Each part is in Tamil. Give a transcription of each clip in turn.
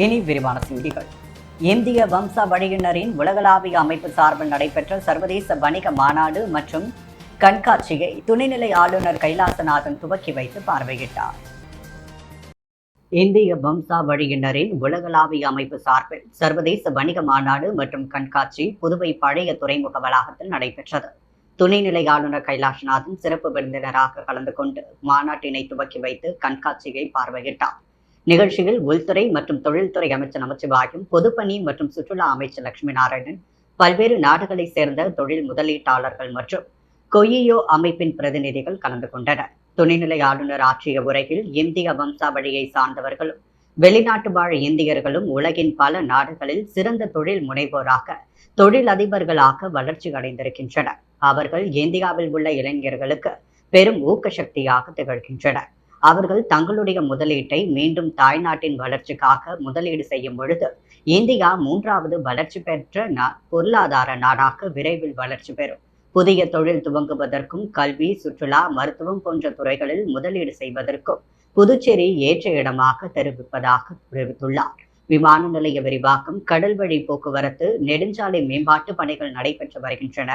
இனி விரிவான செய்திகள். இந்திய வம்சாவழியினரின் உலகளாவிய அமைப்பு சார்பில் நடைபெற்ற சர்வதேச வணிக மாநாடு மற்றும் கண்காட்சியை துணைநிலை ஆளுநர் கைலாசநாதன் துவக்கி வைத்து பார்வையிட்டார். இந்திய வம்சாவழியினரின் உலகளாவிய அமைப்பு சார்பில் சர்வதேச வணிக மாநாடு மற்றும் கண்காட்சி புதுவை பழைய துறைமுக வளாகத்தில் நடைபெற்றது. துணைநிலை ஆளுநர் கைலாசநாதன் சிறப்பு விருந்தினராக கலந்து கொண்டு மாநாட்டினை துவக்கி வைத்து கண்காட்சியை பார்வையிட்டார். நிகழ்ச்சியில் உள்துறை மற்றும் தொழில்துறை அமைச்சர் நமச்சிவாயம், பொதுப்பணி மற்றும் சுற்றுலா அமைச்சர் லட்சுமி நாராயணன், பல்வேறு நாடுகளைச் சேர்ந்த தொழில் முதலீட்டாளர்கள் மற்றும் கொய்யோ அமைப்பின் பிரதிநிதிகள் கலந்து கொண்டனர். துணைநிலை ஆளுநர் ஆற்றிய உரையில் இந்திய வம்சாவழியை சார்ந்தவர்களும் வெளிநாட்டு வாழ் இந்தியர்களும் உலகின் பல நாடுகளில் சிறந்த தொழில் முனைவோராக தொழில் அதிபர்களாக வளர்ச்சி அடைந்திருக்கின்றனர். அவர்கள் இந்தியாவில் உள்ள இளைஞர்களுக்கு பெரும் ஊக்க சக்தியாக திகழ்கின்றனர். அவர்கள் தங்களுடைய முதலீட்டை மீண்டும் தாய்நாட்டின் வளர்ச்சிக்காக முதலீடு செய்யும் பொழுது இந்தியா 3வது வளர்ச்சி பெற்ற பொருளாதார நாடாக விரைவில் வளர்ச்சி பெறும். புதிய தொழில் துவங்குவதற்கும் கல்வி, சுற்றுலா, மருத்துவம் போன்ற துறைகளில் முதலீடு செய்வதற்கும் புதுச்சேரி ஏற்ற இடமாக தெரிவித்துள்ளார். விமான நிலைய விரிவாக்கம், கடல் வழி போக்குவரத்து, நெடுஞ்சாலை மேம்பாட்டு பணிகள் நடைபெற்று வருகின்றன.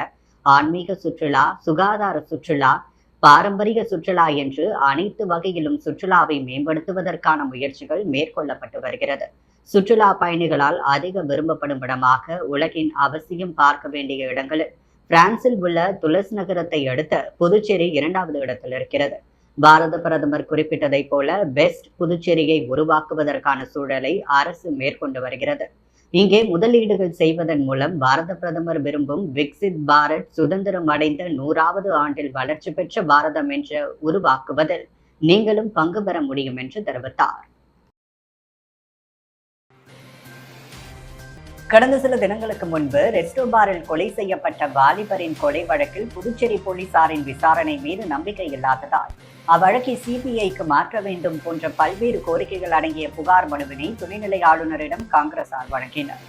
ஆன்மீக சுற்றுலா, சுகாதார சுற்றுலா, பாரம்பரிய சுற்றுலா என்று அனைத்து வகையிலும் சுற்றுலாவை மேம்படுத்துவதற்கான முயற்சிகள் மேற்கொள்ளப்பட்டு வருகிறது. சுற்றுலா பயணிகளால் அதிக விரும்பப்படும் இடமாக உலகின் அவசியம் பார்க்க வேண்டிய இடங்களில் பிரான்சில் உள்ள துலஸ் நகரத்தை அடுத்த புதுச்சேரி 2வது இடத்தில் இருக்கிறது. பாரத பிரதமர் குறிப்பிட்டதை போல பெஸ்ட் புதுச்சேரியை உருவாக்குவதற்கான சூழலை அரசு மேற்கொண்டு வருகிறது. இங்கே முதலீடுகள் செய்வதன் மூலம் பாரத பிரதமர் விரும்பும் விக்சித் பாரத், சுதந்திரம் அடைந்த 100வது ஆண்டில் வளர்ச்சி பெற்ற பாரதம் என்று உருவாக்குவதில் நீங்களும் பங்கு பெற முடியும் என்று தெரிவித்தார். கடந்த சில தினங்களுக்கு முன்பு ரெஸ்டோ பாரில் கொலை செய்யப்பட்ட வாலிபரின் கொலை வழக்கில் புதுச்சேரி போலீசாரின் விசாரணை மீது நம்பிக்கை இல்லாததால் அவ்வழக்கை சிபிஐக்கு மாற்ற வேண்டும் போன்ற பல்வேறு கோரிக்கைகள் அடங்கிய புகார் மனுவினை துணைநிலை ஆளுநரிடம் காங்கிரசார் வழங்கினர்.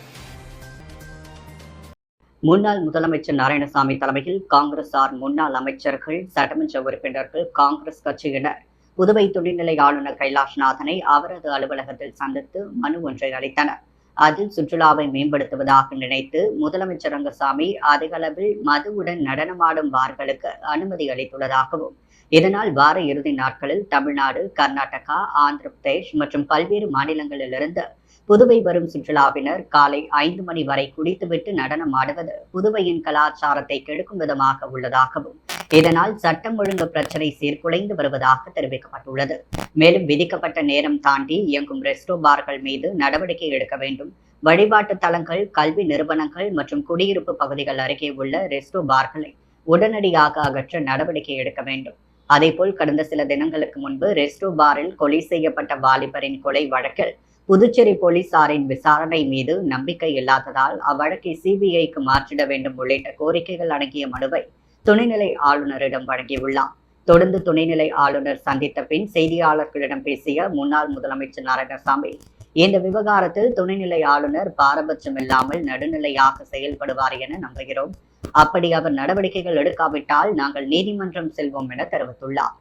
முன்னாள் முதலமைச்சர் நாராயணசாமி தலைமையில் காங்கிரசார் முன்னாள் அமைச்சர்கள், சட்டமன்ற உறுப்பினர்கள், காங்கிரஸ் கட்சியினர் புதுவை துணைநிலை ஆளுநர் கைலாஷ்நாதனை அவரது அலுவலகத்தில் சந்தித்து மனு ஒன்றை அளித்தனர். அதில் சுற்றுலாவை மேம்படுத்துவதாக நினைத்து முதலமைச்சர் ரங்கசாமி அதிக அளவில் மதுவுடன் நடனமாடும் பார்களுக்கு அனுமதி அளித்துள்ளதாகவும், இதனால் வார இறுதி நாட்களில் தமிழ்நாடு, கர்நாடகா, ஆந்திர பிரதேஷ் மற்றும் பல்வேறு மாநிலங்களிலிருந்து புதுவை வரும் சுற்றுலாவினர் காலை 5 மணி வரை குடித்துவிட்டு நடனம் ஆடுவது புதுவையின் கலாச்சாரத்தை கெடுக்கும் விதமாக உள்ளதாகவும், இதனால் சட்டம் ஒழுங்கு பிரச்சனை சீர்குலைந்து வருவதாக தெரிவிக்கப்பட்டுள்ளது. மேலும் விதிக்கப்பட்ட நேரம் தாண்டி இயங்கும் ரெஸ்டோ பார்கள் மீது நடவடிக்கை எடுக்க வேண்டும். வழிபாட்டு தலங்கள், கல்வி நிறுவனங்கள் மற்றும் குடியிருப்பு பகுதிகள் அருகே உள்ள ரெஸ்டோ பார்களை உடனடியாக அகற்ற நடவடிக்கை எடுக்க வேண்டும். அதேபோல் கடந்த சில தினங்களுக்கு முன்பு ரெஸ்டோ பாரில் கொலை செய்யப்பட்ட வாலிபரின் கொலை வழக்கில் புதுச்சேரி போலீசாரின் விசாரணை மீது நம்பிக்கை இல்லாததால் அவ்வழக்கை சிபிஐக்கு மாற்றிட வேண்டும் உள்ளிட்ட கோரிக்கைகள் அடங்கிய மனுவை துணைநிலை ஆளுநரிடம் வழங்கியுள்ளார். தொடர்ந்து துணைநிலை ஆளுநர் சந்தித்த பின் செய்தியாளர்களிடம் பேசிய முன்னாள் முதலமைச்சர் நாராயணசாமி, இந்த விவகாரத்தில் துணைநிலை ஆளுநர் பாரபட்சம் இல்லாமல் நடுநிலையாக செயல்படுவார் என நம்புகிறோம். அப்படி அவர் நடவடிக்கைகள் எடுக்காவிட்டால் நாங்கள் நீதிமன்றம் செல்வோம் என தெரிவித்துள்ளார்.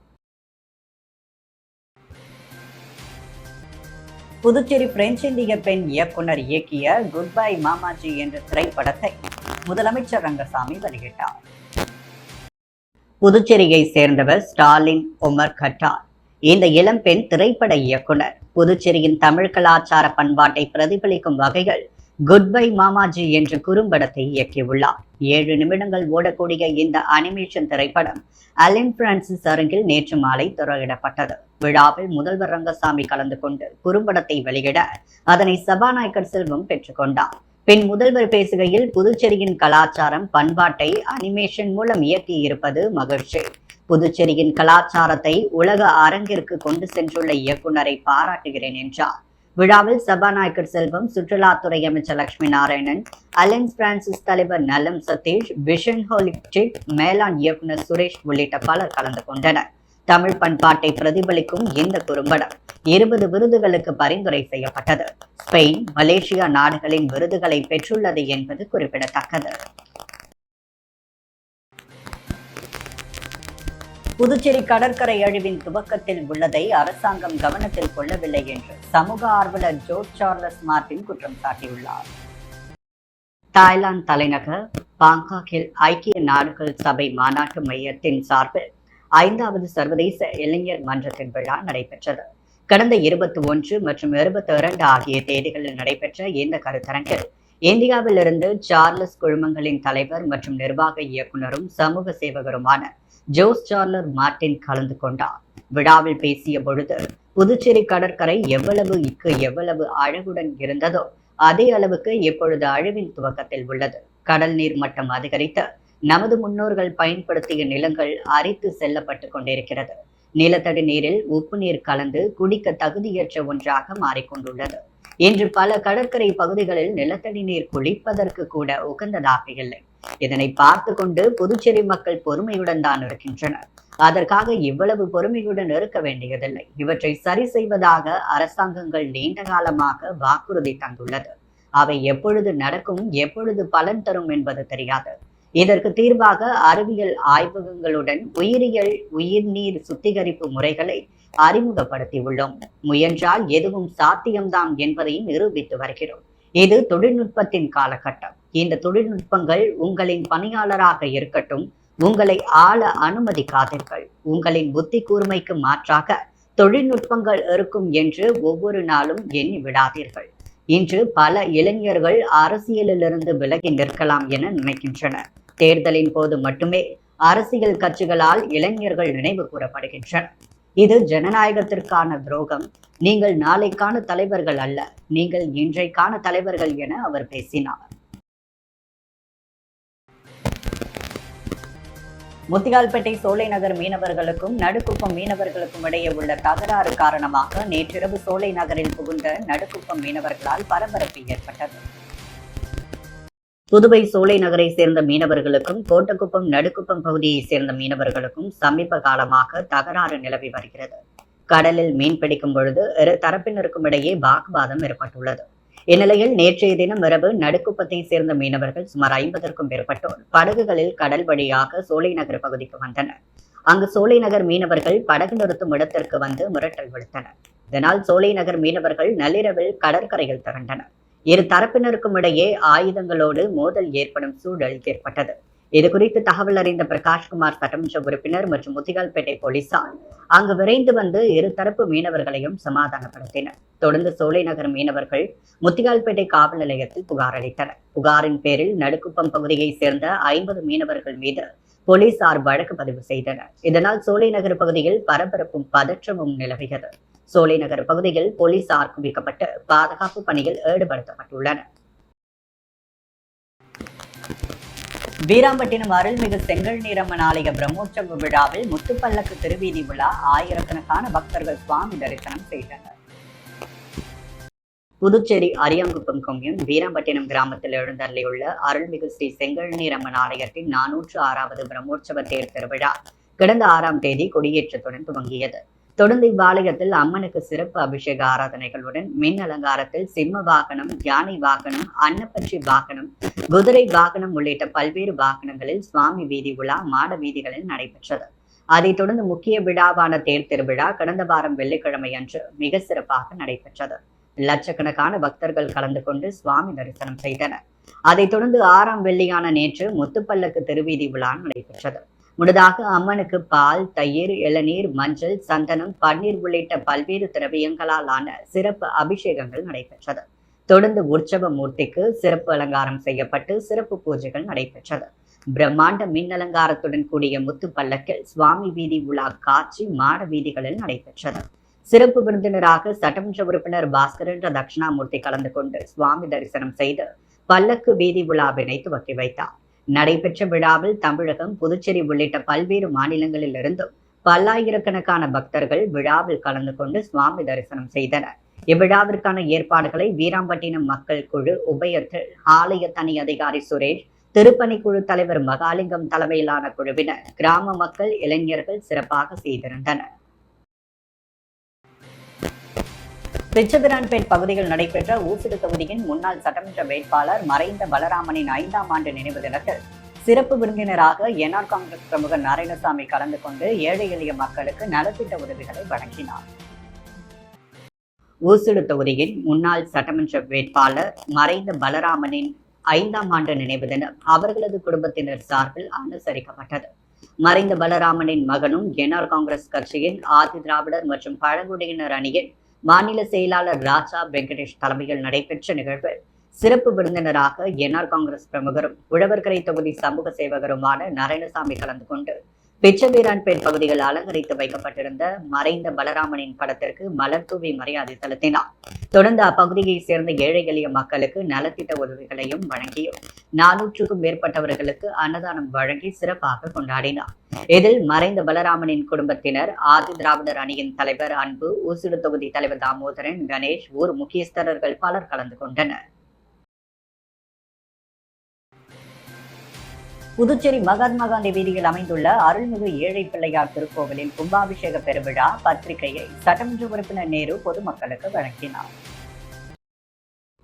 புதுச்சேரி பிரெஞ்சு இந்திய பெண் இயக்குனர் இயக்கிய குட் பை மாமாஜி என்ற திரைப்படத்தை முதலமைச்சர் ரங்கசாமி வெளியிட்டார். புதுச்சேரியை சேர்ந்தவர் ஸ்டாலின் ஒமர் கட்டார். இந்த இளம்பெண் திரைப்பட இயக்குனர் புதுச்சேரியின் தமிழ் கலாச்சார பண்பாட்டை பிரதிபலிக்கும் வகையில் குட் பை மாமாஜி என்ற குறும்படத்தை இயக்கியுள்ளார். 7 நிமிடங்கள் ஓடக்கூடிய இந்த அனிமேஷன் திரைப்படம் அலன் பிரான்சிஸ் அரங்கில் நேற்று மாலை திரையிடப்பட்டது. விழாவில் முதல்வர் ரங்கசாமி கலந்து கொண்டு குறும்படத்தை வெளியிட அதனை சபாநாயகர் செல்வம் பெற்றுக்கொண்டார். பின் முதல்வர் பேசுகையில், புதுச்சேரியின் கலாச்சாரம் பண்பாட்டை அனிமேஷன் மூலம் இயக்கி இருப்பது மகிழ்ச்சி. புதுச்சேரியின் கலாச்சாரத்தை உலக அரங்கிற்கு கொண்டு சென்றுள்ள இயக்குனரை பாராட்டுகிறேன் என்றார். விழாவில் சபாநாயகர் செல்வம், சுற்றுலாத்துறை அமைச்சர் லட்சுமி நாராயணன், அலைன்ஸ் பிரான்சிஸ் தலைவர் நலம் சதீஷ், விஷன் ஹோலிஸ்டிக் மேலாண் இயக்குனர் சுரேஷ் உள்ளிட்ட பலர் கலந்து கொண்டனர். தமிழ் பண்பாட்டை பிரதிபலிக்கும் இந்த குறும்படம் 20 விருதுகளுக்கு பரிந்துரை செய்யப்பட்டது. ஸ்பெயின், மலேசியா நாடுகளின் விருதுகளை பெற்றுள்ளது என்பது குறிப்பிடத்தக்கது. புதுச்சேரி கடற்கரை அழிவின் துவக்கத்தில் உள்ளதை அரசாங்கம் கவனத்தில் கொள்ளவில்லை என்று சமூக ஆர்வலர் ஜோர்ஜ் சார்லஸ் மார்டின் குற்றம் சாட்டியுள்ளார். தாய்லாந்து தலைநகர் பாங்காக்கில் ஐக்கிய நாடுகள் சபை மாநாட்டு மையத்தின் சார்பில் 5வது சர்வதேச இளைஞர் மன்றத்தின் விழா நடைபெற்றது. கடந்த 21 மற்றும் 22 ஆகிய தேதிகளில் நடைபெற்ற இந்த கருத்தரங்கில் இந்தியாவில் இருந்து சார்லஸ் குழுமங்களின் தலைவர் மற்றும் நிர்வாக இயக்குநரும் சமூக சேவகருமான ஜோஸ் சார்லர் மார்டின் கலந்து கொண்டார். விழாவில் பேசிய பொழுது, புதுச்சேரி கடற்கரை எவ்வளவு அழகுடன் இருந்ததோ அதே அளவுக்கு இப்பொழுது அழிவின் துவக்கத்தில் உள்ளது. கடல் நீர் மட்டம் அதிகரித்து நமது முன்னோர்கள் பயன்படுத்திய நிலங்கள் அரித்து செல்லப்பட்டு கொண்டிருக்கிறது. நிலத்தடி நீரில் உப்பு நீர் கலந்து குடிக்க தகுதியற்ற ஒன்றாக மாறிக்கொண்டுள்ளது. இன்று பல கடற்கரை பகுதிகளில் நிலத்தடி நீர் குளிப்பதற்கு கூட உகந்ததாக இல்லை. இதனை பார்த்து கொண்டு புதுச்சேரி மக்கள் பொறுமையுடன் தான் இருக்கின்றனர். அதற்காக இவ்வளவு பொறுமையுடன் இருக்க வேண்டியதில்லை. இவற்றை சரி செய்வதாக அரசாங்கங்கள் நீண்ட காலமாக வாக்குறுதி தந்துள்ளது. அவை எப்பொழுது நடக்கும், எப்பொழுது பலன் தரும் என்பது தெரியாது. இதற்கு தீர்வாக அறிவியல் ஆய்வகங்களுடன் உயிர்நீர் சுத்திகரிப்பு முறைகளை அறிமுகப்படுத்தியுள்ளோம். முயன்றால் எதுவும் சாத்தியம்தான் என்பதை நிரூபித்து வருகிறோம். இது தொழில்நுட்பத்தின் காலகட்டம். இந்த தொழில்நுட்பங்கள் உங்களின் பணியாளராக இருக்கட்டும். உங்களை ஆள அனுமதிக்காதீர்கள். உங்களின் புத்தி கூர்மைக்கு மாற்றாக தொழில்நுட்பங்கள் இருக்கும் என்று ஒவ்வொரு நாளும் எண்ணி விடாதீர்கள். இன்று பல இளைஞர்கள் அரசியலிலிருந்து விலகி நிற்கலாம் என நினைக்கின்றனர். தேர்தலின் போது மட்டுமே அரசியல் கட்சிகளால் இளைஞர்கள் நினைவு கூறப்படுகின்றனர். இது ஜனநாயகத்திற்கான துரோகம். நீங்கள் நாளைக்கான தலைவர்கள் அல்ல, நீங்கள் இன்றைக்கான தலைவர்கள் என அவர் பேசினார். முத்தியால்பேட்டை சோலைநகர் மீனவர்களுக்கும் நடுக்குப்பம் மீனவர்களுக்கும் இடையே உள்ள தகராறு காரணமாக நேற்றிரவு சோலை நகரில் புகுந்த நடுக்குப்பம் மீனவர்களால் பரபரப்பு ஏற்பட்டது. புதுவை சோலை நகரை சேர்ந்த மீனவர்களுக்கும் கோட்டக்குப்பம் நடுக்குப்பம் பகுதியை சேர்ந்த மீனவர்களுக்கும் சமீப காலமாக தகராறு நிலவி வருகிறது. கடலில் மீன் பிடிக்கும் பொழுது இரு தரப்பினருக்கும் இடையே வாக்குவாதம் ஏற்பட்டுள்ளது. இந்நிலையில் நேற்றைய தினம் இரவு நடுக்குப்பத்தை சேர்ந்த மீனவர்கள் சுமார் 50க்கும் மேற்பட்டோர் படகுகளில் கடல் வழியாக சோலை நகர் பகுதிக்கு வந்தனர். அங்கு சோலை நகர் மீனவர்கள் படகு நிறுத்தும் இடத்திற்கு வந்து மிரட்டல் விடுத்தனர். இதனால் சோலை நகர் மீனவர்கள் நள்ளிரவில் கடற்கரையில் திரண்டனர். இரு தரப்பினருக்கும் இடையே ஆயுதங்களோடு மோதல் ஏற்படும் சூழல் ஏற்பட்டது. இது குறித்து தகவல் அறிந்த பிரகாஷ்குமார் சட்டமன்ற உறுப்பினர் மற்றும் முத்தியால்பேட்டை போலீசார் அங்கு விரைந்து வந்து இருதரப்பு மீனவர்களையும் சமாதானப்படுத்தினர். தொடர்ந்து சோலை நகர் மீனவர்கள் முத்தியால்பேட்டை காவல் நிலையத்தில் புகார் அளித்தனர். புகாரின் பேரில் நடுக்குப்பம் பகுதியை சேர்ந்த 50 மீனவர்கள் மீது போலீசார் வழக்கு பதிவு செய்தனர். இதனால் சோலை நகர் பகுதியில் பரபரப்பும் பதற்றமும் நிலவியது. சோலை நகர் பகுதியில் போலீசார் குவிக்கப்பட்டு பாதுகாப்பு பணியில் ஈடுபடுத்தப்பட்டுள்ளனர். வீராம்பட்டினம் அருள்மிகு செங்கல்நீரம்மன் ஆலய பிரம்மோற்சவ விழாவில் முத்துப்பல்லக்கு திருவீதி விழா ஆயிரக்கணக்கான பக்தர்கள் சுவாமி தரிசனம் செய்தனர். புதுச்சேரி அரியாங்குப்பம் கொம்யூன் வீராம்பட்டினம் கிராமத்தில் எழுந்தருளியுள்ள அருள்மிகு ஸ்ரீ செங்கல்நீரம்மன் ஆலயத்தின் 406வது பிரம்மோற்சவ தேர் திருவிழா கடந்த 6ஆம் தேதி கொடியேற்றத்துடன் துவங்கியது. தொடர்ந்து இவ்வாலயத்தில் அம்மனுக்கு சிறப்பு அபிஷேக ஆராதனைகளுடன் மின் அலங்காரத்தில் சிம்ம வாகனம், யானை வாகனம், அன்னப்பட்சி வாகனம், குதிரை வாகனம் உள்ளிட்ட பல்வேறு வாகனங்களில் சுவாமி வீதி உலா மாட வீதிகளில் நடைபெற்றது. அதைத் தொடர்ந்து முக்கிய விழாவான தேர் திருவிழா கடந்த வாரம் வெள்ளிக்கிழமை அன்று மிக சிறப்பாக நடைபெற்றது. லட்சக்கணக்கான பக்தர்கள் கலந்து கொண்டு சுவாமி தரிசனம் செய்தனர். அதைத் தொடர்ந்து 6ஆம் வெள்ளியான நேற்று முத்துப்பல்லக்கு திருவீதி விழா நடைபெற்றது. முன்னதாக அம்மனுக்கு பால், தயிர், இளநீர், மஞ்சள், சந்தனம், பன்னீர் உள்ளிட்ட பல்வேறு திரவியங்களால் ஆன சிறப்பு அபிஷேகங்கள் நடைபெற்றது. தொடர்ந்து உற்சவ மூர்த்திக்கு சிறப்பு அலங்காரம் செய்யப்பட்டு சிறப்பு பூஜைகள் நடைபெற்றது. பிரம்மாண்ட மின் அலங்காரத்துடன் கூடிய முத்து பல்லக்கில் சுவாமி வீதி உலா காட்சி மாட வீதிகளில் நடைபெற்றது. சிறப்பு விருந்தினராக சட்டமன்ற உறுப்பினர் பாஸ்கர் என்ற தட்சிணாமூர்த்தி கலந்து கொண்டு சுவாமி தரிசனம் செய்து பல்லக்கு வீதி விழாவினை துவக்கி வைத்தார். நடைபெற்ற விழாவில் தமிழகம், புதுச்சேரி உள்ளிட்ட பல்வேறு மாநிலங்களில் இருந்தும் பல்லாயிரக்கணக்கான பக்தர்கள் விழாவில் கலந்து கொண்டு சுவாமி தரிசனம் செய்தனர். இவ்விழாவிற்கான ஏற்பாடுகளை வீராம்பட்டினம் மக்கள் குழு உபயத்தில் ஆலய தனி அதிகாரி சுரேஷ், திருப்பணிக்குழு தலைவர் மகாலிங்கம் தலைமையிலான குழுவினர், கிராம மக்கள், இளைஞர்கள் சிறப்பாக செய்திருந்தனர். பிச்சபிரான்பேட் பகுதியில் நடைபெற்ற ஊசுடு தொகுதியின் முன்னாள் சட்டமன்ற வேட்பாளர் மறைந்த பலராமனின் 5ஆம் ஆண்டு நினைவு தினத்தில் சிறப்பு விருந்தினராக என்ஆர் காங்கிரஸ் பிரமுகர் நாராயணசாமி கலந்து கொண்டு ஏழை எளிய மக்களுக்கு நலத்திட்ட உதவிகளை வழங்கினார். ஊசுடு தொகுதியில் முன்னாள் சட்டமன்ற வேட்பாளர் மறைந்த பலராமனின் 5ஆம் ஆண்டு நினைவு தினம் அவர்களது குடும்பத்தினர் சார்பில் அனுசரிக்கப்பட்டது. மறைந்த பலராமனின் மகனும் என்ஆர் காங்கிரஸ் கட்சியின் ஆதி திராவிடர் மற்றும் பழங்குடியினர் அணியின் மாநில செயலாளர் ராஜா வெங்கடேஷ் தலைமையில் நடைபெற்ற நிகழ்வில் சிறப்பு விருந்தினராக என்ஆர் காங்கிரஸ் பிரமுகரும் உழவர்கரை தொகுதி சமூக சேவகருமான நாராயணசாமி கலந்து கொண்டு பிச்சவீரான்பேட் பகுதியில் அலங்கரித்து வைக்கப்பட்டிருந்த மறைந்த பலராமனின் படத்திற்கு மலர் தூவி மரியாதை செலுத்தினார். தொடர்ந்து அப்பகுதியை சேர்ந்த ஏழை எளிய மக்களுக்கு நலத்திட்ட உதவிகளையும் வழங்கியும் 400க்கும் மேற்பட்டவர்களுக்கு அன்னதானம் வழங்கி சிறப்பாக கொண்டாடினார். இதில் மறைந்த பலராமனின் குடும்பத்தினர், ஆதி திராவிடர் அணியின் தலைவர் அன்பு, ஊசுடு தொகுதி தலைவர் தாமோதரன், கணேஷ், ஊர் முக்கியஸ்தர்கள் பலர் கலந்து கொண்டனர். புதுச்சேரி மகாத்மா காந்தி வீதியில் அமைந்துள்ள அருள்மிகு ஏழை பிள்ளையார் திருக்கோவிலின் கும்பாபிஷேக பெருவிழா பத்திரிகையை சட்டமன்ற உறுப்பினர் நேரு பொதுமக்களுக்கு வழங்கினார்.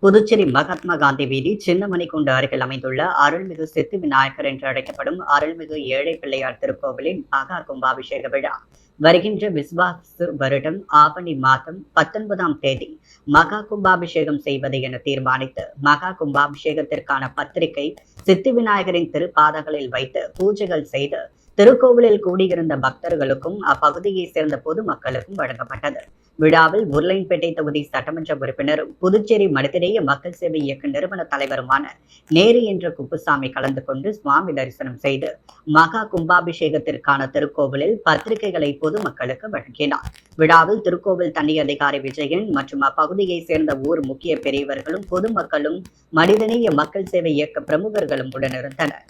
புதுச்சேரி மகாத்மா காந்தி வீதி சின்னமணிக்குண்டு அருகில் அமைந்துள்ள அருள்மிகு சித்தி விநாயகர் என்று அழைக்கப்படும் அருள்மிகு ஏழை பிள்ளையார் திருக்கோவிலின் மகா கும்பாபிஷேக விழா வருகின்ற விஸ்வாசு வருடம் ஆவணி மாதம் 19ஆம் தேதி மகா கும்பாபிஷேகம் செய்வது என தீர்மானித்து மகா கும்பாபிஷேகத்திற்கான பத்திரிகை சித்தி விநாயகரின் திருப்பாதங்களில் வைத்து பூஜைகள் செய்து திருக்கோவிலில் கூடியிருந்த பக்தர்களுக்கும் அப்பகுதியை சேர்ந்த பொதுமக்களுக்கும் வழங்கப்பட்டது. விழாவில் உருளையன்பேட்டை தொகுதி சட்டமன்ற உறுப்பினரும் புதுச்சேரி மனிதநேய மக்கள் சேவை இயக்க நிறுவன தலைவருமான நேரு என்ற குப்புசாமி கலந்து கொண்டு சுவாமி தரிசனம் செய்து மகா கும்பாபிஷேகத்திற்கான திருக்கோவிலில் பத்திரிகைகளை பொதுமக்களுக்கு வழங்கினார். விழாவில் திருக்கோவில் தண்ணி அதிகாரி விஜயன் மற்றும் அப்பகுதியை சேர்ந்த ஊர் முக்கிய பெரியவர்களும் பொதுமக்களும் மனிதநேய மக்கள் சேவை இயக்க பிரமுகர்களும் உடனிருந்தனர்.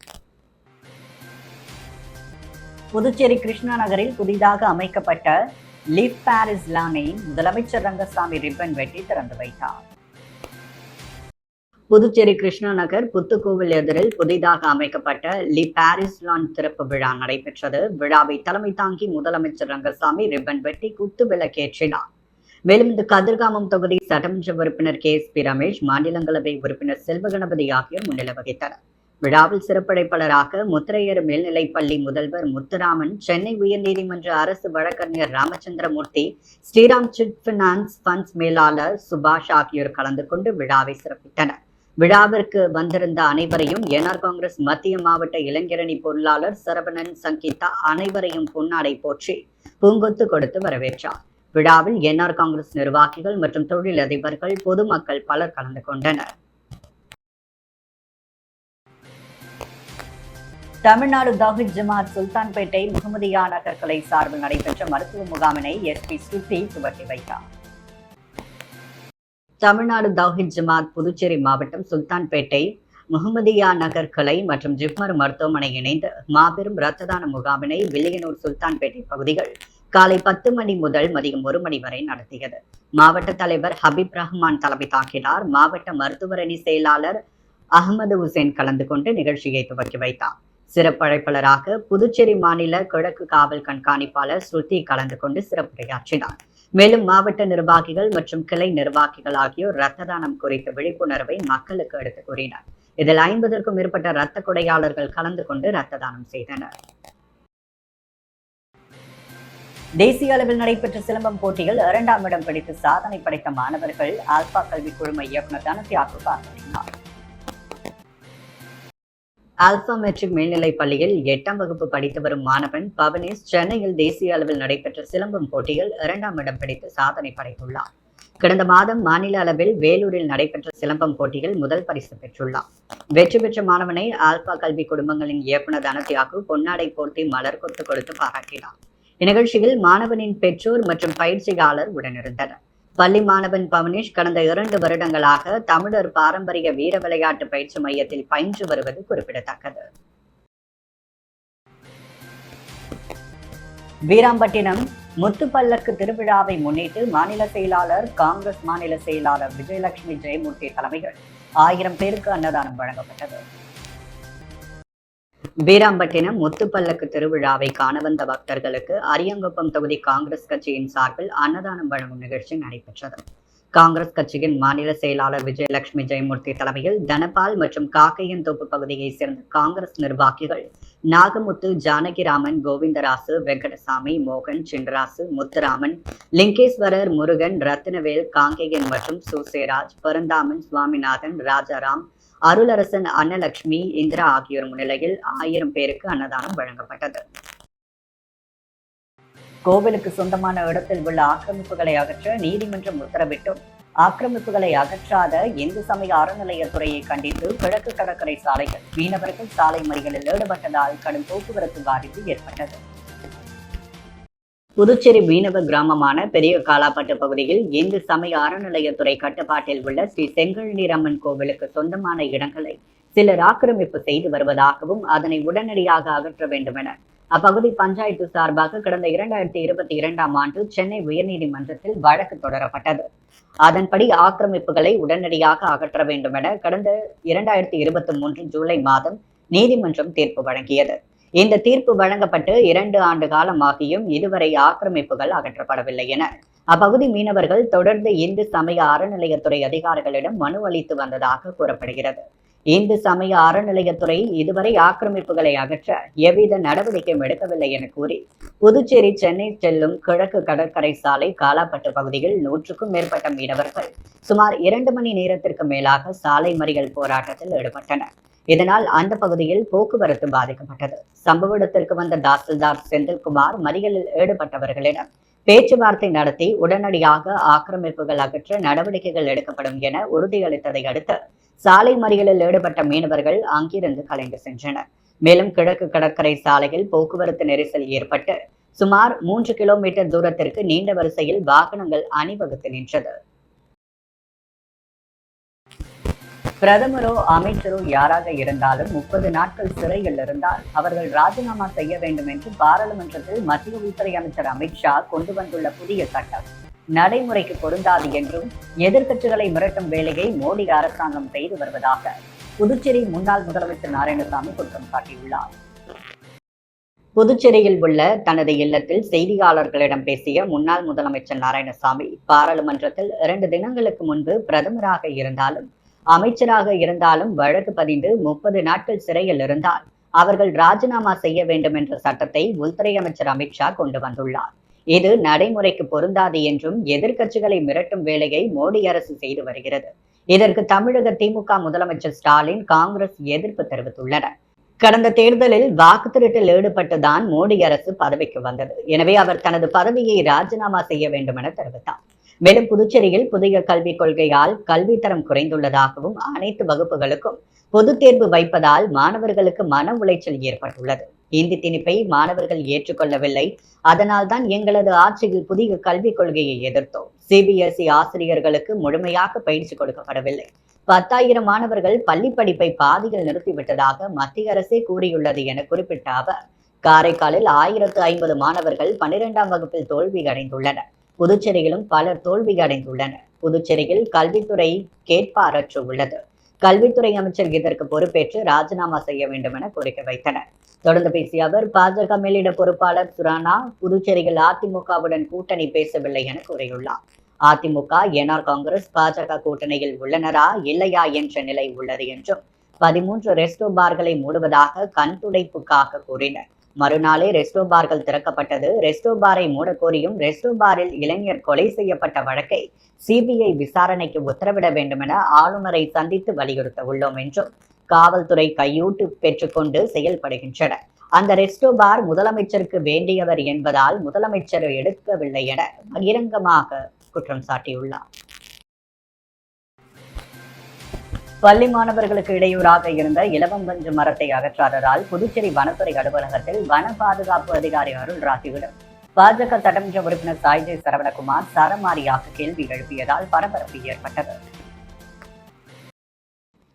புதுச்சேரி கிருஷ்ணா நகரில் புதிதாக அமைக்கப்பட்ட லிவ் பாரிஸ் லானை முதலமைச்சர் ரங்கசாமி ரிப்பன் வெட்டி திறந்து வைத்தார். புதுச்சேரி கிருஷ்ணா நகர் புத்துக்கோவில் எதிரில் புதிதாக அமைக்கப்பட்ட லிவ் பாரிஸ் லான் திறப்பு விழா நடைபெற்றது. விழாவை தலைமை தாங்கி முதலமைச்சர் ரங்கசாமி ரிப்பன் வெட்டி குத்து விளக்கேற்றினார். மேலும் இந்த கதிர்காமம் தொகுதி சட்டமன்ற உறுப்பினர் KSP ரமேஷ், மாநிலங்களவை உறுப்பினர் செல்வகணபதி ஆகியோர் முன்னிலை வகித்தனர். விழாவில் சிறப்பழைப்பாளராக முத்திரையர் மேல்நிலைப்பள்ளி முதல்வர் முத்துராமன், சென்னை உயர்நீதிமன்ற அரசு வழக்கறிஞர் Ramachandramurthy, Shriram chit finance funds மேலாளர் சுபாஷ் ஆகியோர் கலந்து கொண்டு விழாவை சிறப்பித்தனர். விழாவிற்கு வந்திருந்த அனைவரையும் என்ஆர் காங்கிரஸ் மத்திய மாவட்ட இளைஞரணி பொருளாளர் சரவணன் சங்கீதா அனைவரையும் பொன்னாடை போற்றி பூங்கொத்து கொடுத்து வரவேற்றார். விழாவில் என்ஆர் காங்கிரஸ் நிர்வாகிகள் மற்றும் தொழிலதிபர்கள், பொதுமக்கள் பலர் கலந்து கொண்டனர். தமிழ்நாடு தௌஹீத் ஜமாத் சுல்தான்பேட்டை முகமதியா நகர் கிளை சார்பில் நடைபெற்ற மருத்துவ முகாமினை SP ஸ்ருதி துவக்கி வைத்தார். தமிழ்நாடு தௌஹீத் ஜமாத் புதுச்சேரி மாவட்டம் சுல்தான்பேட்டை முகமதியா நகர் கிளை மற்றும் ஜிப்மர் மருத்துவமனை இணைந்து மாபெரும் இரத்த தான முகாமினை வில்லியனூர் சுல்தான்பேட்டை பகுதிகள் காலை 10 மணி முதல் மதியம் 1 மணி வரை நடத்தியது. மாவட்ட தலைவர் ஹபீப் ரஹ்மான் தலைமை தாங்கினார். மாவட்ட மருத்துவரணி செயலாளர் அகமது உசேன் கலந்து கொண்டு நிகழ்ச்சியை துவக்கி வைத்தார். சிறப்பழைப்பாளராக புதுச்சேரி மாநில கிழக்கு காவல் கண்காணிப்பாளர் ஸ்ருதி கலந்து கொண்டு சிறப்புரையாற்றினார். மேலும் மாவட்ட நிர்வாகிகள் மற்றும் கிளை நிர்வாகிகள் ஆகியோர் இரத்த தானம் குறித்த விழிப்புணர்வை மக்களுக்கு எடுத்துக் கூறினர். இதில் 50க்கும் மேற்பட்ட இரத்த கொடையாளர்கள் கலந்து கொண்டு இரத்த தானம் செய்தனர். தேசிய அளவில் நடைபெற்ற சிலம்பம் போட்டியில் 2ஆம் இடம் பிடித்து சாதனை படைத்த மாணவர்கள் ஆல்பா கல்வி குழும இயக்குநர் தனத்தியாக்கு பாராட்டினார். ஆல்பா மெட்ரிக் மேல்நிலைப் பள்ளியில் 8ஆம் வகுப்பு படித்து வரும் மாணவன் பவனேஷ் சென்னையில் தேசிய அளவில் நடைபெற்ற சிலம்பம் போட்டியில் 2ஆம் இடம் பிடித்து சாதனை படைத்துள்ளார். கடந்த மாதம் மாநில அளவில் வேலூரில் நடைபெற்ற சிலம்பம் போட்டியில் முதல் பரிசு பெற்றுள்ளார். வெற்றி பெற்ற மாணவனை ஆல்பா கல்வி குடும்பங்களின் இயக்குநர் தனத்தியாக்கு பொன்னாடை போர்த்தி மலர் கொத்து கொடுத்து பாராட்டினார். இந்நிகழ்ச்சியில் மாணவனின் பெற்றோர் மற்றும் பயிற்சியாளர் உடனிருந்தனர். பள்ளி மாணவன் பவனேஷ் கடந்த 2 வருடங்களாக தமிழர் பாரம்பரிய வீர விளையாட்டு பயிற்சி மையத்தில் பயின்று வருவது குறிப்பிடத்தக்கது. வீராம்பட்டினம் முத்துப்பல்லக்கு திருவிழாவை முன்னிட்டு மாநில செயலாளர் காங்கிரஸ் மாநில செயலாளர் விஜயலட்சுமி ஜெயமூர்த்தி தலைமையில் 1000 பேருக்கு அன்னதானம் வழங்கப்பட்டது. வீராம்பட்டினம் முத்துப்பல்லக்கு திருவிழாவை காண வந்த பக்தர்களுக்கு அரியங்குப்பம் தொகுதி காங்கிரஸ் கட்சியின் சார்பில் அன்னதானம் வழங்கும் நிகழ்ச்சி நடைபெற்றது. காங்கிரஸ் கட்சியின் மாநில செயலாளர் விஜயலட்சுமி ஜெயமூர்த்தி தலைமையில் தனபால் மற்றும் காக்கையன்தோப்பு பகுதியைச் சேர்ந்த காங்கிரஸ் நிர்வாகிகள் நாகமுத்து, ஜானகிராமன், கோவிந்தராசு, வெங்கடசாமி, மோகன், சின்னராசு, முத்துராமன், லிங்கேஸ்வரர், முருகன், ரத்தினவேல், காங்கேயன் மற்றும் சுசேராஜ், பரந்தாமன், சுவாமிநாதன், ராஜாராம், அருளரசன், அன்னலட்சுமி, இந்திரா ஆகியோர் முன்னிலையில் 1000 பேருக்கு அன்னதானம் வழங்கப்பட்டது. கோவிலுக்கு சொந்தமான இடத்தில் உள்ள ஆக்கிரமிப்புகளை அகற்ற நீதிமன்றம் உத்தரவிட்டும் ஆக்கிரமிப்புகளை அகற்றாத இந்து சமய அறநிலையத்துறையை கண்டித்து கிழக்கு கடற்கரை சாலையில் மீனவர்கள் சாலை மறியலில் ஈடுபட்டதால் கடும் போக்குவரத்து பாதிப்பு ஏற்பட்டது. புதுச்சேரி மீனவ கிராமமான பெரிய காலாப்பட்டு பகுதியில் இந்து சமய அறநிலையத்துறை கட்டுப்பாட்டில் உள்ள ஸ்ரீ செங்கழுநீரம்மன் கோவிலுக்கு சொந்தமான இடங்களை சிலர் ஆக்கிரமிப்பு செய்து வருவதாகவும் அதனை உடனடியாக அகற்ற வேண்டும் என அப்பகுதி பஞ்சாயத்து சார்பாக கடந்த 2022ஆம் ஆண்டு சென்னை உயர்நீதிமன்றத்தில் வழக்கு தொடரப்பட்டது. அதன்படி ஆக்கிரமிப்புகளை உடனடியாக அகற்ற வேண்டும் என கடந்த 2023 ஜூலை மாதம் நீதிமன்றம் தீர்ப்பு வழங்கியது. இந்த தீர்ப்பு வழங்கப்பட்டு 2 ஆண்டு காலமாகியும் இதுவரை ஆக்கிரமிப்புகள் அகற்றப்படவில்லை என அப்பகுதி மீனவர்கள் தொடர்ந்து இந்து சமய அறநிலையத்துறை அதிகாரிகளிடம் மனு அளித்து வந்ததாக கூறப்படுகிறது. இந்து சமய அறநிலையத்துறை இதுவரை ஆக்கிரமிப்புகளை அகற்ற எவ்வித நடவடிக்கையும் எடுக்கவில்லை என கூறி புதுச்சேரி சென்னை செல்லும் கிழக்கு கடற்கரை சாலை காலாப்பட்டு பகுதியில் 100க்கும் மேற்பட்ட மீனவர்கள் சுமார் 2 மணி நேரத்திற்கு மேலாக சாலை மறியல் போராட்டத்தில் ஈடுபட்டனர். இதனால் அந்த பகுதியில் போக்குவரத்து பாதிக்கப்பட்டது. சம்பவ இடத்திற்கு வந்த தாசில்தார் செந்தில்குமார் மறியலில் ஈடுபட்டவர்களிடம் பேச்சுவார்த்தை நடத்தி உடனடியாக ஆக்கிரமிப்புகள் அகற்ற நடவடிக்கைகள் எடுக்கப்படும் என உறுதியளித்ததை அடுத்து சாலை மறியலில் ஈடுபட்ட மீனவர்கள் அங்கிருந்து கலைந்து சென்றனர். மேலும் கிழக்கு கடற்கரை சாலையில் போக்குவரத்து நெரிசல் ஏற்பட்டு சுமார் 3 கிலோமீட்டர் தூரத்திற்கு நீண்ட வரிசையில் வாகனங்கள் அணிவகுத்து நின்றது. பிரதமரோ அமைச்சரோ யாராக இருந்தாலும் 30 நாட்கள் சிறையில் இருந்தால் அவர்கள் ராஜினாமா செய்ய வேண்டும் என்று பாராளுமன்றத்தில் மத்திய உள்துறை அமைச்சர் அமித்ஷா கொண்டு வந்துள்ள புதிய சட்டம் நடைமுறைக்கு பொருந்தாது என்றும் எதிர்க்கட்சிகளை மிரட்டும் வேலையை மோடி அரசாங்கம் செய்து வருவதாக புதுச்சேரி முன்னாள் முதலமைச்சர் நாராயணசாமி குற்றம் சாட்டியுள்ளார். புதுச்சேரியில் உள்ள தனது இல்லத்தில் செய்தியாளர்களிடம் பேசிய முன்னாள் முதலமைச்சர் நாராயணசாமி பாராளுமன்றத்தில் 2 தினங்களுக்கு முன்பு பிரதமராக இருந்தாலும் அமைச்சராக இருந்தாலும் வழக்கு பதிந்து 30 நாட்கள் சிறையில் இருந்தால் அவர்கள் ராஜினாமா செய்ய வேண்டும் என்ற சட்டத்தை உள்துறை அமைச்சர் அமித்ஷா கொண்டு வந்துள்ளார். இது நடைமுறைக்கு பொருந்தாது என்றும் எதிர்க்கட்சிகளை மிரட்டும் வேலையை மோடி அரசு செய்து வருகிறது. இதற்கு தமிழக திமுக முதலமைச்சர் ஸ்டாலின், காங்கிரஸ் எதிர்ப்பு தெரிவித்துள்ளனர். கடந்த தேர்தலில் வாக்கு திருட்டில் ஈடுபட்டுதான் மோடி அரசு பதவிக்கு வந்தது. எனவே அவர் தனது பதவியை ராஜினாமா செய்ய வேண்டும் என தெரிவித்தார். மேலும் புதுச்சேரியில் புதிய கல்விக் கொள்கையால் கல்வித்தரம் குறைந்துள்ளதாகவும் அனைத்து வகுப்புகளுக்கும் பொதுத் தேர்வு வைப்பதால் மாணவர்களுக்கு மன உளைச்சல் ஏற்பட்டுள்ளது. இந்தி திணிப்பை மாணவர்கள் ஏற்றுக்கொள்ளவில்லை. அதனால்தான் எங்களது ஆட்சியில் புதிய கல்விக் கொள்கையை எதிர்த்தோம். சிபிஎஸ்இ ஆசிரியர்களுக்கு முழுமையாக பயிற்சி கொடுக்கப்படவில்லை. 10,000 மாணவர்கள் பள்ளி படிப்பை பாதியில் நிறுத்திவிட்டதாக மத்திய அரசே கூறியுள்ளது என குறிப்பிட்ட அவர், காரைக்காலில் 1050 மாணவர்கள் 12ஆம் வகுப்பில் தோல்வி அடைந்துள்ளனர். புதுச்சேரியிலும் பலர் தோல்வி அடைந்துள்ளனர். புதுச்சேரியில் கல்வித்துறை கேட்பாரற்று உள்ளது. கல்வித்துறை அமைச்சர் இதற்கு பொறுப்பேற்று ராஜினாமா செய்ய வேண்டும் என கோரிக்கை வைத்தனர். தொடர்ந்து பேசிய அவர், பாஜக மேலிட பொறுப்பாளர் சுரானா புதுச்சேரியில் அதிமுகவுடன் கூட்டணி பேசவில்லை என கூறியுள்ளார். அதிமுக, என்ஆர் காங்கிரஸ், பாஜக கூட்டணியில் உள்ளனரா இல்லையா என்ற நிலை உள்ளது என்றும் 13 ரெஸ்டோ பார்களை மூடுவதாக கண் துடைப்புக்காக கூறினர். மறுநாளே ரெஸ்டோ பார்கள் திறக்கப்பட்டது. ரெஸ்டோ பாரை மூடக்கோரியும் ரெஸ்டோ பாரில் இளைஞர் கொலை செய்யப்பட்ட வழக்கை சிபிஐ விசாரணைக்கு உத்தரவிட வேண்டும் என ஆளுநரை சந்தித்து வலியுறுத்த உள்ளோம் என்றும் காவல்துறை கையூட்டு பெற்றுக்கொண்டு செயல்படுகின்றனர். அந்த ரெஸ்டோ பார் முதலமைச்சருக்கு வேண்டியவர் என்பதால் முதலமைச்சர் எடுக்கவில்லை என பகிரங்கமாக குற்றம் சாட்டியுள்ளார். பள்ளி மாணவர்களுக்கு இடையூறாக இருந்த இலவம்பஞ்சு மரத்தை அகற்றாததால் புதுச்சேரி வனத்துறை அலுவலகத்தில் வன பாதுகாப்பு அதிகாரி அருள்ராஜியிடம் பாஜக சட்டமன்ற உறுப்பினர் சாய்ஜே சரவணகுமார் சரமாரியாக கேள்வி எழுப்பியதால் பரபரப்பு ஏற்பட்டது.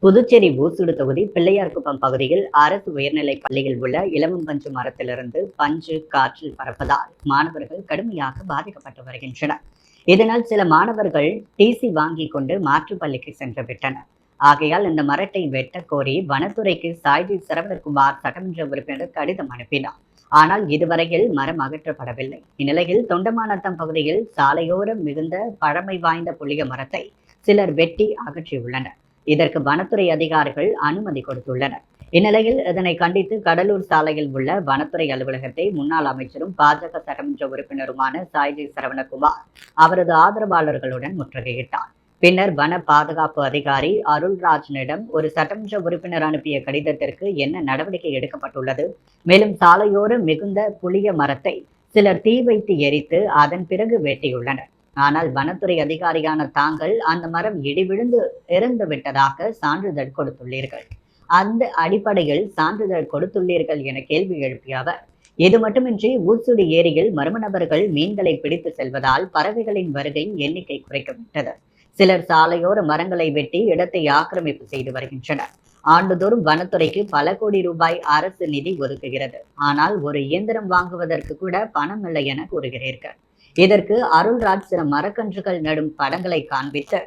புதுச்சேரி ஊசுடு தொகுதி பிள்ளையார்குப்பம் பகுதியில் அரசு உயர்நிலைப் பள்ளியில் உள்ள இலவம்பஞ்சு மரத்திலிருந்து பஞ்சு காற்றில் பறப்பதால் மாணவர்கள் கடுமையாக பாதிக்கப்பட்டு வருகின்றனர். இதனால் சில மாணவர்கள் டிசி வாங்கி கொண்டு மாற்றுப் பள்ளிக்கு சென்று விட்டனர். ஆகையால் இந்த மரத்தை வெட்ட கோரி வனத்துறைக்கு சாய்ஜி சரவணகுமார் சட்டமன்ற உறுப்பினர் கடிதம் அனுப்பினார். ஆனால் இதுவரையில் மரம் அகற்றப்படவில்லை. இந்நிலையில் தொண்டமாநத்தம் பகுதியில் சாலையோரம் மிகுந்த பழமை வாய்ந்த புளிய மரத்தை சிலர் வெட்டி அகற்றியுள்ளனர். இதற்கு வனத்துறை அதிகாரிகள் அனுமதி கொடுத்துள்ளனர். இந்நிலையில் இதனை கண்டித்து கடலூர் சாலையில் உள்ள வனத்துறை அலுவலகத்தை முன்னாள் அமைச்சரும் பாஜக சட்டமன்ற உறுப்பினருமான சாய்ஜி சரவணகுமார் அவரது ஆதரவாளர்களுடன் முற்றுகையிட்டார். பின்னர் வன பாதுகாப்பு அதிகாரி அருள்ராஜனிடம் ஒரு சட்டமன்ற உறுப்பினர் அனுப்பிய கடிதத்திற்கு என்ன நடவடிக்கை எடுக்கப்பட்டுள்ளது, மேலும் சாலையோரம் மிகுந்த புளிய மரத்தை சிலர் தீ வைத்து எரித்து அதன் பிறகு வெட்டியுள்ளனர். ஆனால் வனத்துறை அதிகாரியான தாங்கள் அந்த மரம் இடிவிழுந்து இறந்து விட்டதாக சான்றிதழ் கொடுத்துள்ளீர்கள். அந்த அடிப்படையில் சான்றிதழ் கொடுத்துள்ளீர்கள் என கேள்வி எழுப்பிய அவர், இது மட்டுமின்றி ஊசுடி ஏரியில் மர்ம நபர்கள் மீன்களை பிடித்து செல்வதால் பறவைகளின் வருகை எண்ணிக்கை குறைக்கப்பட்டது. சிலர் சாலையோர மரங்களை வெட்டி இடத்தை ஆக்கிரமிப்பு செய்து வருகின்றனர். ஆண்டுதோறும் வனத்துறைக்கு பல கோடி ரூபாய் அரசு நிதி ஒதுக்குகிறது. ஆனால் ஒரு இயந்திரம் வாங்குவதற்கு கூட பணம் இல்லை என கூறுகிறீர்கள். இதற்கு அருள்ராஜ் சில மரக்கன்றுகள் நடும் படங்களை காண்பித்து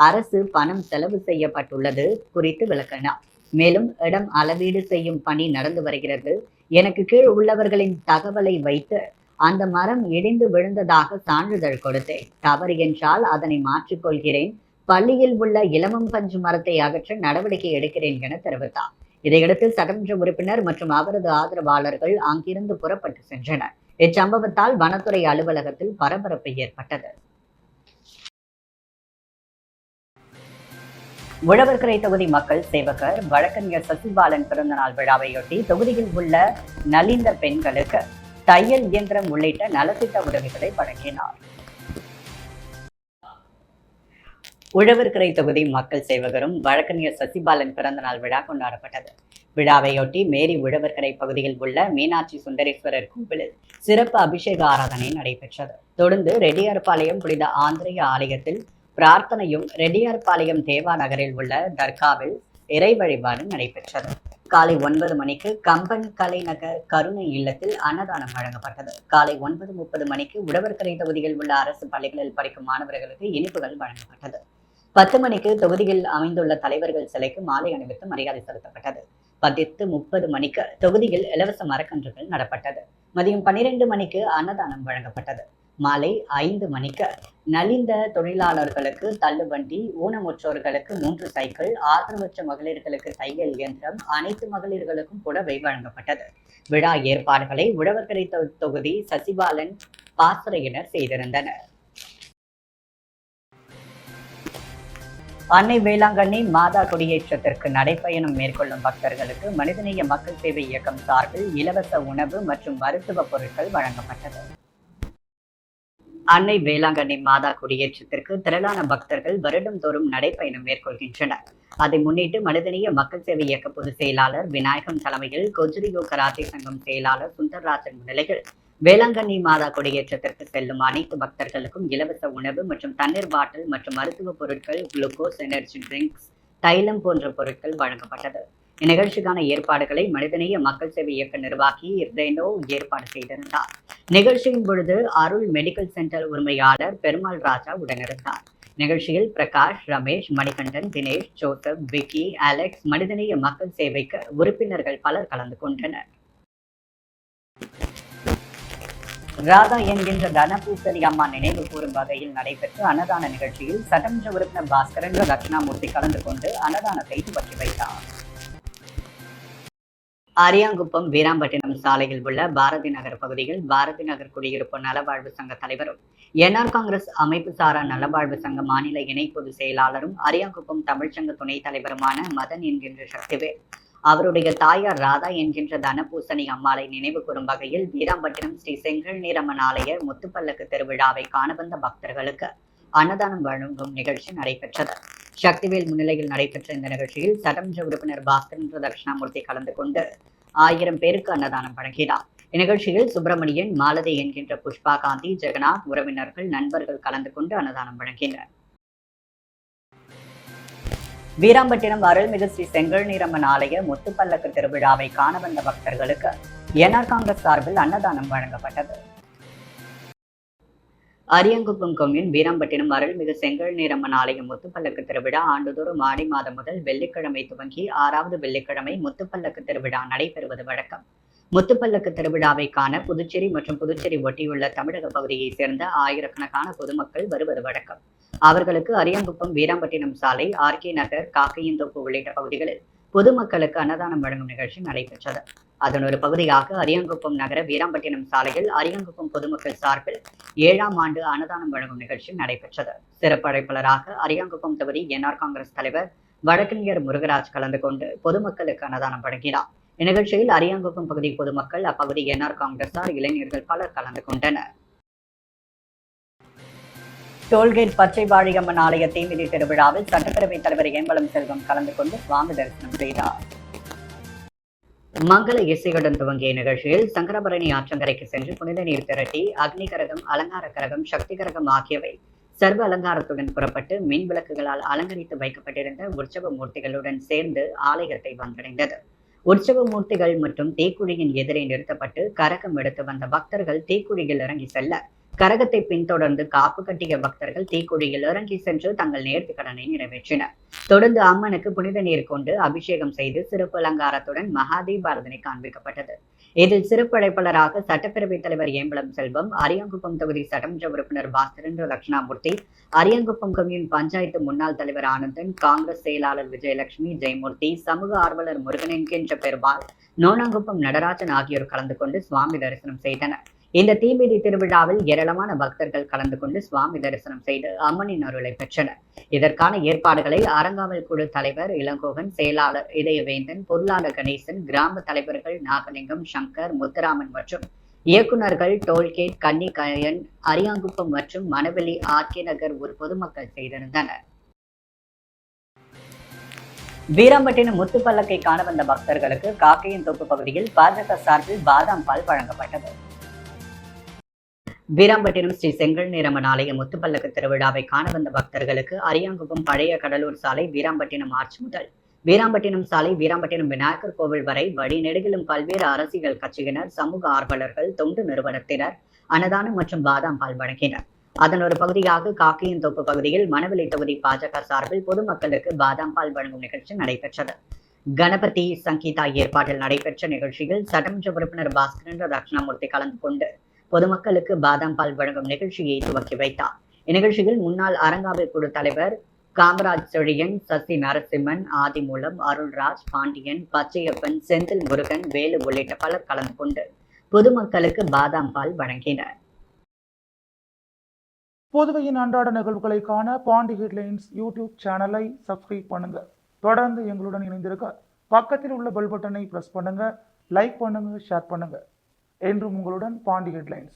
அரசு பணம் செலவு செய்யப்பட்டுள்ளது குறித்து விளக்கினார். மேலும் இடம் அளவீடு செய்யும் பணி நடந்து வருகிறது. எனக்கு கீழ் உள்ளவர்களின் தகவலை வைத்து அந்த மரம் இடிந்து விழுந்ததாக சான்றிதழ் கொடுத்தேன். தவறு என்றால் அதனை மாற்றிக்கொள்கிறேன். பள்ளியில் உள்ள இளமம் பஞ்சு மரத்தை அகற்ற நடவடிக்கை எடுக்கிறேன் என தெரிவித்தார். இதையடுத்து சட்டமன்ற உறுப்பினர் மற்றும் அவரது ஆதரவாளர்கள் அங்கிருந்து புறப்பட்டு சென்றனர். இச்சம்பவத்தால் வனத்துறை அலுவலகத்தில் பரபரப்பு ஏற்பட்டது. உழவர்கரை தொகுதி மக்கள் சேவகர் வழக்கறிஞர் சசிபாலன் பிறந்தநாள் விழாவையொட்டி தொகுதியில் உள்ள நலிந்த பெண்களுக்கு தையல் இயந்திரம் உள்ளிட்ட நலத்திட்ட உதவிகளை வழங்கினார். உழவர்கரை தொகுதி மக்கள் சேவகரும் வழக்கறிஞர் சசிபாலன் பிறந்தநாள் விழா கொண்டாடப்பட்டது. விழாவையொட்டி மேரி உழவர்கரை பகுதியில் உள்ள மீனாட்சி சுந்தரேஸ்வரர் கோவிலில் சிறப்பு அபிஷேக ஆராதனை நடைபெற்றது. தொடர்ந்து ரெட்டியார்பாளையம் புனித ஆந்திரேய ஆலயத்தில் பிரார்த்தனையும், ரெட்டியார்பாளையம் தேவா நகரில் உள்ள தர்காவில் இறை வழிபாடு நடைபெற்றது. காலை 9 மணிக்கு கம்பன் கலைநகர் கருணை இல்லத்தில் அன்னதானம் வழங்கப்பட்டது. காலை 9:30 மணிக்கு உழவர்கரை தொகுதியில் உள்ள அரசு பள்ளிகளில் படிக்கும் மாணவர்களுக்கு இனிப்புகள் வழங்கப்பட்டது. 10 மணிக்கு தொகுதியில் அமைந்துள்ள தலைவர்கள் சிலைக்கு மாலை அணிவித்து மரியாதை செலுத்தப்பட்டது. 10:30 மணிக்கு தொகுதியில் இலவச மரக்கன்றுகள் நடப்பட்டது. மதியம் 12 மணிக்கு அன்னதானம் வழங்கப்பட்டது. மாலை 5 மணிக்கு நலிந்த தொழிலாளர்களுக்கு தள்ளுவண்டி, ஊனமுற்றோர்களுக்கு 3 சைக்கிள், ஆதரவற்ற மகளிர்களுக்கு தையல் இயந்திரம், அனைத்து மகளிர்களுக்கும் புடவை வழங்கப்பட்டது. விழா ஏற்பாடுகளை உழவர்கரை தொகுதி சசிபாலன் பாசறையினர் செய்திருந்தனர். அன்னை வேளாங்கண்ணி மாதா கொடியேற்றத்திற்கு நடைபயணம் மேற்கொள்ளும் பக்தர்களுக்கு மனிதநேய மக்கள் சேவை இயக்கம் சார்பில் இலவச உணவு மற்றும் மருத்துவ பொருட்கள் வழங்கப்பட்டது. அன்னை வேளாங்கண்ணி மாதா கொடியேற்றத்திற்கு திரளான பக்தர்கள் வருடந்தோறும் நடைபயணம் மேற்கொள்கின்றனர். அதை முன்னிட்டு மனிதநேய மக்கள் சேவை இயக்க பொதுச் செயலாளர் விநாயகம் தலைமையில் கொஜ்ரியோ கராத்தே சங்கம் செயலாளர் சுந்தர்ராஜன் முன்னிலையில் வேளாங்கண்ணி மாதா கொடியேற்றத்திற்கு செல்லும் அனைத்து பக்தர்களுக்கும் இலவச உணவு மற்றும் தண்ணீர் பாட்டில் மற்றும் மருத்துவ பொருட்கள், குளுக்கோஸ், எனர்ஜி ட்ரிங்க்ஸ், தைலம் போன்ற பொருட்கள் வழங்கப்பட்டது. இந்நிகழ்ச்சிக்கான ஏற்பாடுகளை மனிதநேய மக்கள் சேவை இயக்க நிர்வாகி ரெனோ ஏற்பாடு செய்திருந்தார். நிகழ்ச்சியின் பொழுது அருள் மெடிக்கல் சென்டர் உரிமையாளர் பெருமாள் ராஜா உடனிருந்தார். நிகழ்ச்சியில் பிரகாஷ், ரமேஷ், மணிகண்டன், தினேஷ், ஜோசப், விக்கி, அலெக்ஸ், மனிதநேய மக்கள் சேவைக்கு உறுப்பினர்கள் பலர் கலந்து கொண்டனர். ராதா என்கின்ற தனபூசணி அம்மா நினைவு கூறும் வகையில் நடைபெற்ற அன்னதான நிகழ்ச்சியில் சட்டமன்ற உறுப்பினர் பாஸ்கரன் தட்சிணாமூர்த்தி கலந்து கொண்டு அன்னதானத்தை துவக்கி வைத்தார். அரியாங்குப்பம் வீராம்பட்டினம் சாலையில் உள்ள பாரதி நகர் பகுதியில் பாரதி நகர் குடியிருப்பு நலவாழ்வு சங்க தலைவரும் என்ஆர் காங்கிரஸ் அமைப்பு சாரா நலவாழ்வு சங்க மாநில இணை பொதுச் செயலாளரும் அரியாங்குப்பம் தமிழ்ச்சங்க துணைத் தலைவருமான மதன் என்கின்ற சக்திவேல் அவருடைய தாயார் ராதா என்கின்ற தனபூசணி அம்மாளை நினைவு கூறும் வகையில் வீராம்பட்டினம் ஸ்ரீ செங்கல் நீரம்மன் ஆலய முத்துப்பல்லக்கு திருவிழாவை காண வந்த பக்தர்களுக்கு அன்னதானம் வழங்கும் நிகழ்ச்சி நடைபெற்றது. சக்திவேல் முன்னிலையில் நடைபெற்ற இந்த நிகழ்ச்சியில் சட்டமன்ற உறுப்பினர் பாஸ்கரன் தட்சிணாமூர்த்தி கலந்து கொண்டு 1000 பேருக்கு அன்னதானம் வழங்கினார். இந்நிகழ்ச்சியில் சுப்பிரமணியன், மாலதி என்கின்ற புஷ்பா காந்தி, ஜெகநாத், உறவினர்கள், நண்பர்கள் கலந்து கொண்டு அன்னதானம் வழங்கினர். வீராம்பட்டினம் அருள்மிகு ஸ்ரீ செங்கல் நீரம்மன் ஆலய முத்துப்பல்லக்கு திருவிழாவை காண வந்த பக்தர்களுக்கு என்ஆர் காங்கிரஸ் சார்பில் அன்னதானம் வழங்கப்பட்டது. அரியங்குப்பம் கொம்யூன் வீராம்பட்டினம் அருள்மிகு செங்கல் நீரம்மன் ஆலய முத்துப்பல்லக்கு திருவிழா ஆண்டுதோறும் ஆடி மாதம் முதல் வெள்ளிக்கிழமை துவங்கி 6வது வெள்ளிக்கிழமை முத்துப்பல்லக்கு திருவிழா நடைபெறுவது வழக்கம். முத்துப்பல்லக்கு திருவிழாவை காண புதுச்சேரி மற்றும் புதுச்சேரி ஒட்டியுள்ள தமிழக பகுதியைச் சேர்ந்த ஆயிரக்கணக்கான பொதுமக்கள் வருவது வழக்கம். அவர்களுக்கு அரியாங்குப்பம், வீராம்பட்டினம் சாலை, ஆர்கே நகர், காக்கையந்தோப்பு உள்ளிட்ட பகுதிகளில் பொதுமக்களுக்கு அன்னதானம் வழங்கும் நிகழ்ச்சி நடைபெற்றது. அதன் ஒரு பகுதியாக அரியாங்குப்பம் நகர வீராம்பட்டினம் சாலையில் அரியாங்குப்பம் பொதுமக்கள் சார்பில் 7ஆம் ஆண்டு அன்னதானம் வழங்கும் நிகழ்ச்சி நடைபெற்றது. சிறப்பு அழைப்பாளராக அரியாங்குப்பம் தொகுதி என்ஆர் காங்கிரஸ் தலைவர் வழக்கறிஞர் முருகராஜ் கலந்து கொண்டு பொதுமக்களுக்கு அன்னதானம் வழங்கினார். இந்நிகழ்ச்சியில் அரியாங்குப்பம் பகுதி பொதுமக்கள், அப்பகுதி என்ஆர் காங்கிரசார், இளைஞர்கள் பலர் கலந்து கொண்டனர். டோல்கேட் பச்சை வாழியம்மன் ஆலய தீமிதி திருவிழாவில் சட்டப்பேரவைத் தலைவர் ஏம்பலம் செல்வம் கலந்து கொண்டு சுவாமி தரிசனம் செய்தார். மங்கள இசையுடன் துவங்கிய நிகழ்ச்சியில் சங்கரபரணி ஆற்றங்கரைக்கு சென்று புனித நீர் திரட்டி அக்னி கரகம், அலங்கார கரகம், சக்தி கரகம் ஆகியவை சர்வ அலங்காரத்துடன் புறப்பட்டு மின் விளக்குகளால் அலங்கரித்து வைக்கப்பட்டிருந்த உற்சவ மூர்த்திகளுடன் சேர்ந்து ஆலயத்தை வந்தடைந்தது. உற்சவ மூர்த்திகள் மற்றும் தீக்குழியின் எதிரே நிறுத்தப்பட்டு கரகம் எடுத்து வந்த பக்தர்கள் தீக்குழியில் இறங்கி செல்ல, கரகத்தை பின்தொடர்ந்து காப்பு கட்டிய பக்தர்கள் தீக்குழியில் இறங்கி சென்று தங்கள் நேர்த்தி கடனை நிறைவேற்றினர். தொடர்ந்து அம்மனுக்கு புனித நீர் கொண்டு அபிஷேகம் செய்து சிறப்பு அலங்காரத்துடன் மகாதீபாரதனை காண்பிக்கப்பட்டது. இதில் சிறப்பு அழைப்பாளராக சட்டப்பேரவைத் தலைவர் ஏம்பலம் செல்வம், அரியாங்குப்பம் தொகுதி சட்டமன்ற உறுப்பினர் பாஸ்கரேந்திர லட்சுணாமூர்த்தி, அரியாங்குப்பம் கம்யூன் பஞ்சாயத்து முன்னாள் தலைவர் ஆனந்தன், காங்கிரஸ் செயலாளர் விஜயலட்சுமி, ஜெயமூர்த்தி, சமூக ஆர்வலர் முருகன் என்கின்ற பெருமாள், நோனாங்குப்பம் நடராஜன் ஆகியோர் கலந்து கொண்டு சுவாமி தரிசனம் செய்தனர். இந்த தீமிதி திருவிழாவில் ஏராளமான பக்தர்கள் கலந்து கொண்டு சுவாமி தரிசனம் செய்து அம்மனின் அருளை பெற்றனர். இதற்கான ஏற்பாடுகளை அறங்காவல் குழு தலைவர் இளங்கோவன், செயலாளர் இதயவேந்தன், பொருளாளர் கணேசன், கிராம தலைவர்கள் நாகலிங்கம், சங்கர், முத்துராமன் மற்றும் இயக்குநர்கள் டோல்கேட், கன்னிகயன், அரியாங்குப்பம் மற்றும் மணவெளி, ஆர்கே நகர் பொதுமக்கள் செய்திருந்தனர். வீராம்பட்டினம் முத்துப்பல்லக்கை காண வந்த பக்தர்களுக்கு காக்கையந்தோப்பு பகுதியில் பாஜக சார்பில் பாதாம் பால் வழங்கப்பட்டது. வீராம்பட்டினம் ஸ்ரீ செங்கல் நீரம்மன் ஆலய முத்துப்பல்லக்கு திருவிழாவை காண வந்த பக்தர்களுக்கு அரியாங்குப்பம் பழைய கடலூர் சாலை, வீராம்பட்டினம் ஆர்ச் முதல் வீராம்பட்டினம் சாலை, வீராம்பட்டினம் விநாயகர் கோவில் வரை வழிநெடுகிலும் பல்வேறு அரசியல் கட்சியினர், சமூக ஆர்வலர்கள், தொண்டு நிறுவனத்தினர் அன்னதானம் மற்றும் பாதாம் பால் வழங்கினர். அதன் ஒரு பகுதியாக காக்கையந்தோப்பு பகுதியில் மணவெளி தொகுதி பாஜக சார்பில் பொதுமக்களுக்கு பாதாம் பால் வழங்கும் நிகழ்ச்சி நடைபெற்றது. கணபதி சங்கீதா ஏற்பாட்டில் நடைபெற்ற நிகழ்ச்சியில் சட்டமன்ற உறுப்பினர் பாஸ்கரேந்திர லட்சுணாமூர்த்தி கலந்து கொண்டு பொதுமக்களுக்கு பாதாம் பால் வழங்கும் நிகழ்ச்சியை துவக்கி வைத்தார். இந்நிகழ்ச்சியில் முன்னாள் அறங்காவல் குழு தலைவர் காமராஜ் செழியன், சசி நரசிம்மன், ஆதிமூலம், அருள்ராஜ், பாண்டியன், பச்சையப்பன், செந்தில் முருகன், வேலு உள்ளிட்ட பலர் கலந்து கொண்டு பொதுமக்களுக்கு பாதாம் பால் வழங்கினர். புதுவையின் அன்றாட நிகழ்வுகளை காண பாண்டி ஹெட்லைன்ஸ் யூடியூப் சேனலை சப்ஸ்கிரைப் பண்ணுங்க. தொடர்ந்து எங்களுடன் இணைந்திருக்க பக்கத்தில் உள்ள பெல் பட்டனை பிரஸ் பண்ணுங்க, லைக் பண்ணுங்க, ஷேர் பண்ணுங்க. என்றும் உங்களுடன் பாண்டி ஹெட்லைன்ஸ்.